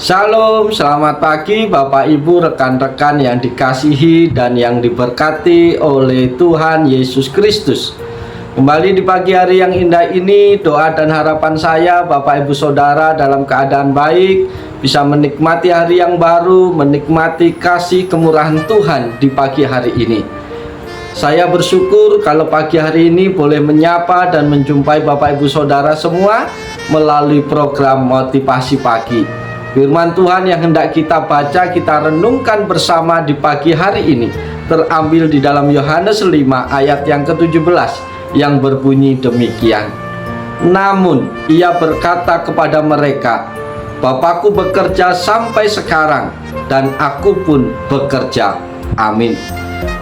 Shalom, selamat pagi Bapak Ibu rekan-rekan yang dikasihi dan yang diberkati oleh Tuhan Yesus Kristus. Kembali di pagi hari yang indah ini, doa dan harapan saya Bapak Ibu Saudara dalam keadaan baik, bisa menikmati hari yang baru, menikmati kasih kemurahan Tuhan di pagi hari ini. Saya bersyukur kalau pagi hari ini boleh menyapa dan menjumpai Bapak Ibu Saudara semua melalui program Motivasi Pagi. Firman Tuhan yang hendak kita baca, kita renungkan bersama di pagi hari ini terambil di dalam Yohanes 5 ayat yang ke-17 yang berbunyi demikian. Namun ia berkata kepada mereka, Bapakku bekerja sampai sekarang dan aku pun bekerja. Amin.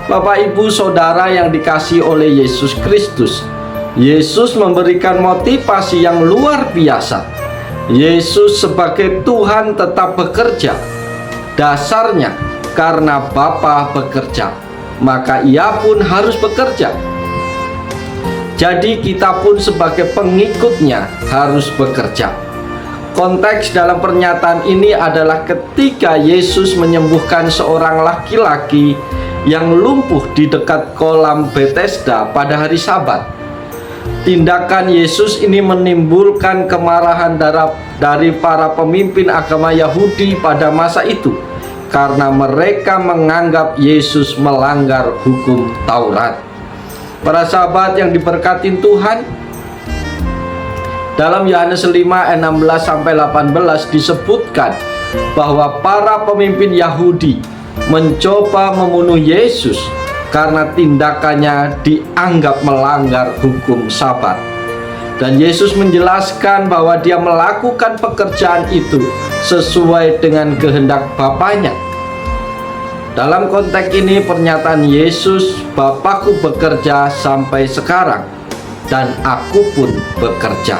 Bapak Ibu Saudara yang dikasihi oleh Yesus Kristus, Yesus memberikan motivasi yang luar biasa. Yesus sebagai Tuhan tetap bekerja. Dasarnya karena Bapa bekerja, maka ia pun harus bekerja. Jadi kita pun sebagai pengikutnya harus bekerja. Konteks dalam pernyataan ini adalah ketika Yesus menyembuhkan seorang laki-laki yang lumpuh di dekat kolam Bethesda pada hari Sabat. Tindakan Yesus ini menimbulkan kemarahan dari para pemimpin agama Yahudi pada masa itu, karena mereka menganggap Yesus melanggar hukum Taurat. Para sahabat yang diberkati Tuhan, dalam Yohanes 5 ayat 16-18 disebutkan bahwa para pemimpin Yahudi mencoba membunuh Yesus karena tindakannya dianggap melanggar hukum Sabat. Dan Yesus menjelaskan bahwa dia melakukan pekerjaan itu sesuai dengan kehendak Bapanya. Dalam konteks ini pernyataan Yesus, Bapakku bekerja sampai sekarang dan aku pun bekerja,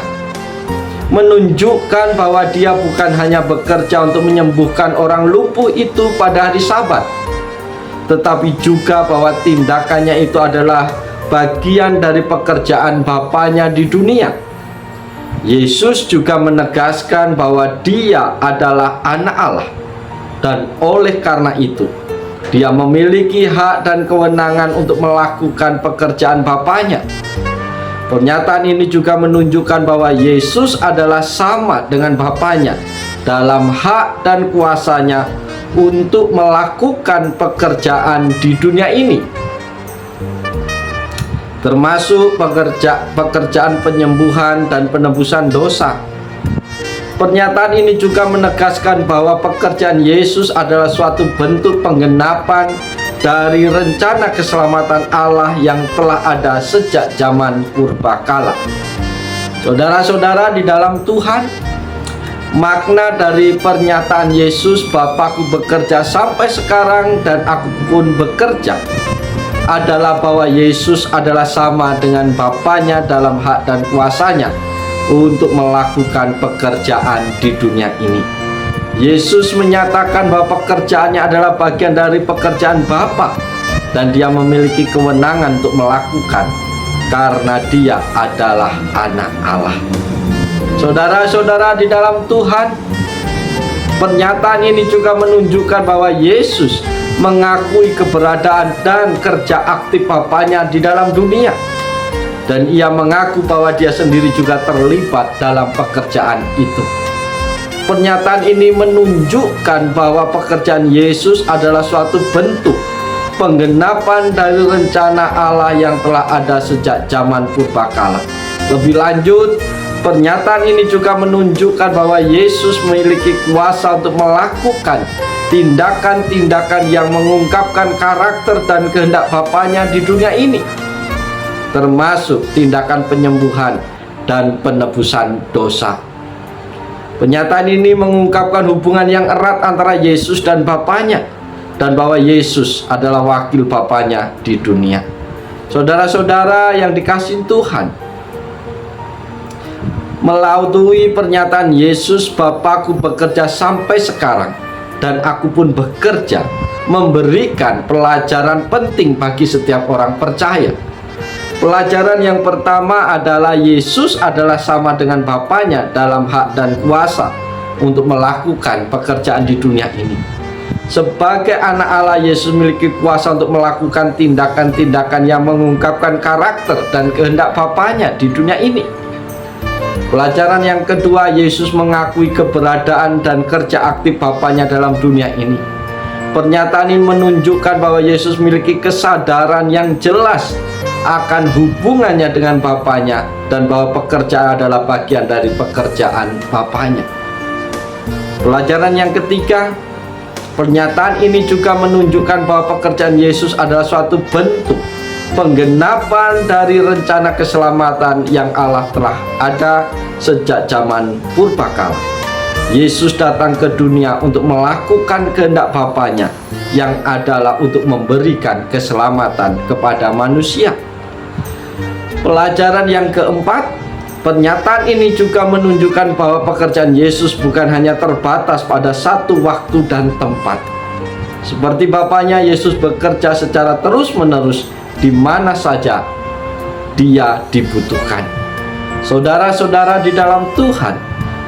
menunjukkan bahwa dia bukan hanya bekerja untuk menyembuhkan orang lumpuh itu pada hari Sabat, tetapi juga bahwa tindakannya itu adalah bagian dari pekerjaan Bapanya di dunia. Yesus juga menegaskan bahwa dia adalah anak Allah, dan oleh karena itu dia memiliki hak dan kewenangan untuk melakukan pekerjaan Bapanya. Pernyataan ini juga menunjukkan bahwa Yesus adalah sama dengan Bapanya dalam hak dan kuasanya untuk melakukan pekerjaan di dunia ini, termasuk pekerjaan penyembuhan dan penebusan dosa. Pernyataan ini juga menegaskan bahwa pekerjaan Yesus adalah suatu bentuk penggenapan dari rencana keselamatan Allah yang telah ada sejak zaman purbakala. Saudara-saudara di dalam Tuhan, makna dari pernyataan Yesus, Bapakku bekerja sampai sekarang dan aku pun bekerja, adalah bahwa Yesus adalah sama dengan Bapanya dalam hak dan kuasanya untuk melakukan pekerjaan di dunia ini. Yesus menyatakan bahwa pekerjaannya adalah bagian dari pekerjaan Bapa, dan dia memiliki kewenangan untuk melakukan karena dia adalah anak Allah. Saudara-saudara di dalam Tuhan, pernyataan ini juga menunjukkan bahwa Yesus mengakui keberadaan dan kerja aktif Bapanya di dalam dunia, dan ia mengaku bahwa dia sendiri juga terlibat dalam pekerjaan itu. Pernyataan ini menunjukkan bahwa pekerjaan Yesus adalah suatu bentuk penggenapan dari rencana Allah yang telah ada sejak zaman purbakala. Lebih lanjut, pernyataan ini juga menunjukkan bahwa Yesus memiliki kuasa untuk melakukan tindakan-tindakan yang mengungkapkan karakter dan kehendak Bapanya di dunia ini, termasuk tindakan penyembuhan dan penebusan dosa. Pernyataan ini mengungkapkan hubungan yang erat antara Yesus dan Bapanya, dan bahwa Yesus adalah wakil Bapanya di dunia. Saudara-saudara yang dikasihi Tuhan, melalui pernyataan Yesus, Bapakku bekerja sampai sekarang dan aku pun bekerja, memberikan pelajaran penting bagi setiap orang percaya. Pelajaran yang pertama adalah Yesus adalah sama dengan Bapanya dalam hak dan kuasa, untuk melakukan pekerjaan di dunia ini. Sebagai anak Allah, Yesus memiliki kuasa untuk melakukan tindakan-tindakan yang mengungkapkan karakter dan kehendak Bapanya di dunia ini. Pelajaran yang kedua, Yesus mengakui keberadaan dan kerja aktif Bapanya dalam dunia ini. Pernyataan ini menunjukkan bahwa Yesus memiliki kesadaran yang jelas akan hubungannya dengan Bapanya dan bahwa pekerjaan adalah bagian dari pekerjaan Bapanya. Pelajaran yang ketiga, pernyataan ini juga menunjukkan bahwa pekerjaan Yesus adalah suatu bentuk penggenapan dari rencana keselamatan yang Allah telah ada sejak zaman purbakala. Yesus datang ke dunia untuk melakukan kehendak Bapanya, yang adalah untuk memberikan keselamatan kepada manusia. Pelajaran yang keempat, pernyataan ini juga menunjukkan bahwa pekerjaan Yesus bukan hanya terbatas pada satu waktu dan tempat. Seperti Bapanya, Yesus bekerja secara terus-menerus di mana saja Dia dibutuhkan. Saudara-saudara di dalam Tuhan,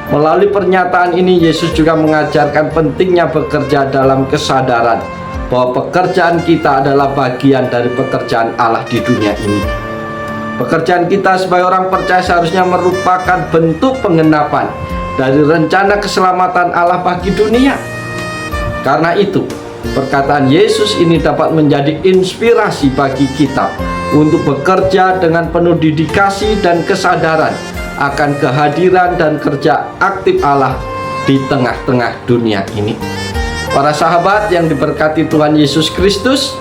melalui pernyataan ini Yesus juga mengajarkan pentingnya bekerja dalam kesadaran bahwa pekerjaan kita adalah bagian dari pekerjaan Allah di dunia ini. Pekerjaan kita sebagai orang percaya seharusnya merupakan bentuk penggenapan dari rencana keselamatan Allah bagi dunia. Karena itu, perkataan Yesus ini dapat menjadi inspirasi bagi kita untuk bekerja dengan penuh dedikasi dan kesadaran akan kehadiran dan kerja aktif Allah di tengah-tengah dunia ini. Para sahabat yang diberkati Tuhan Yesus Kristus,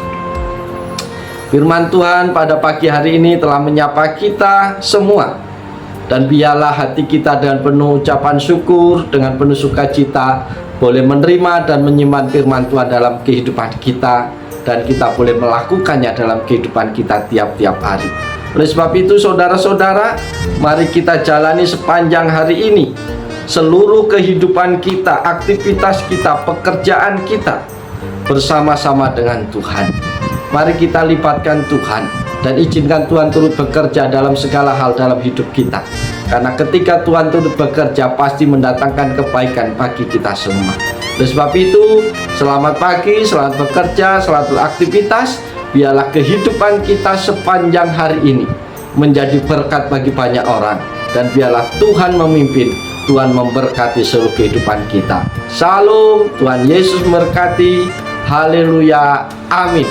firman Tuhan pada pagi hari ini telah menyapa kita semua. Dan biarlah hati kita dengan penuh ucapan syukur, dengan penuh sukacita boleh menerima dan menyimpan firman Tuhan dalam kehidupan kita, dan kita boleh melakukannya dalam kehidupan kita tiap-tiap hari. Oleh sebab itu, saudara-saudara, mari kita jalani sepanjang hari ini seluruh kehidupan kita, aktivitas kita, pekerjaan kita bersama-sama dengan Tuhan. Mari kita libatkan Tuhan dan izinkan Tuhan turut bekerja dalam segala hal dalam hidup kita. Karena ketika Tuhan turut bekerja, pasti mendatangkan kebaikan bagi kita semua. Oleh sebab itu, selamat pagi, selamat bekerja, selamat beraktivitas. Biarlah kehidupan kita sepanjang hari ini menjadi berkat bagi banyak orang. Dan biarlah Tuhan memimpin, Tuhan memberkati seluruh kehidupan kita. Shalom, Tuhan Yesus memberkati. Haleluya, amin.